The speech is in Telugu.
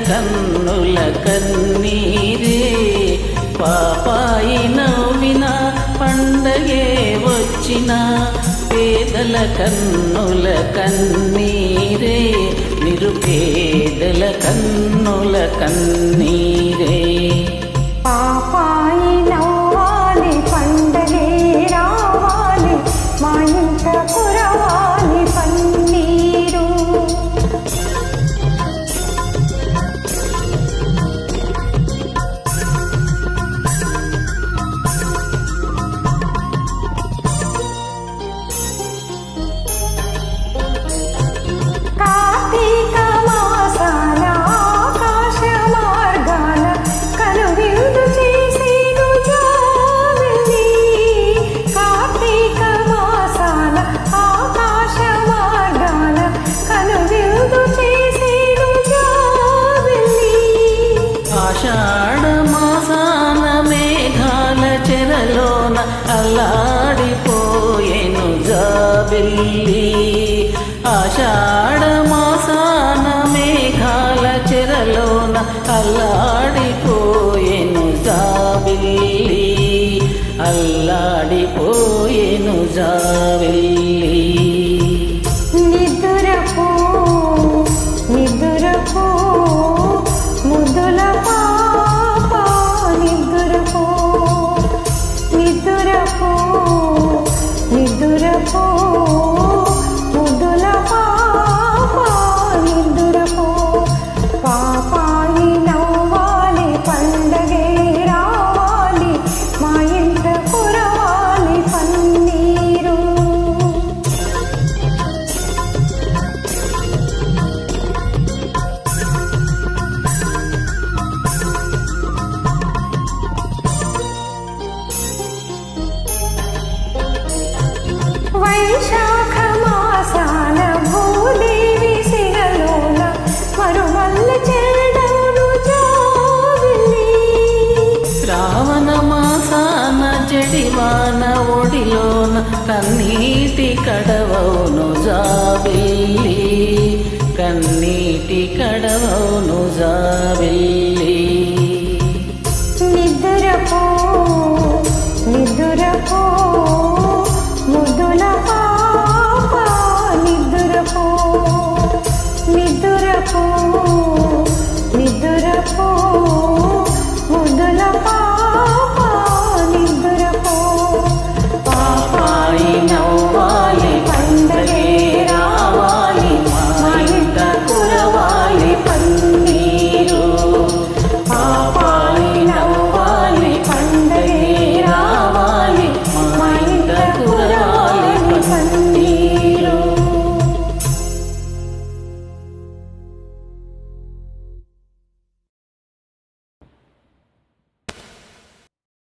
కన్నుల కన్నీరే పాపాయి నవ్విన పండగే వచ్చిన పేదల కన్నుల కన్నీరే నిరుపేదల కన్నుల కన్నీరే పాపాయి నవ్వాలి పండగే రావాలి మా ఇంట కురవాలి పన్నీరు కార్తీక మాసాల ఆకాశ మార్గాల కనువిందు చేసేను జాబిల్లి కార్తీక మాసాల ఆకాశ మార్గాల కనువిందు చేసేను జాబిల్లి ఆషాఢ మాసాన మేఘాల చెరలోన అల్లాడిపోయెను జాబిల్లి ఆషాఢ మాసాన మేఘాల చెరలోన అల్లాడిపోయెను జాబిల్లి అల్లాడిపోయెను జాబిల్లి నిదురపో నిదురపో ముద్దుల పాప నిదురపో నిదురపో నిదురపో ముద్దుల పాప నిదురపో పాపాయి నవ్వాలి పండగే రావాలి మా ఇంట కురవాలి పన్నీరు వైశాఖ మాసాన భూదేవి శిలలోన మరుమల్ల చెడవును జాబిల్లి శ్రావణ మాసాన జడివాన ఒడిలోన కన్నీటి కడవవును జాబిల్లి కన్నీటి కడవవును జాబిల్లి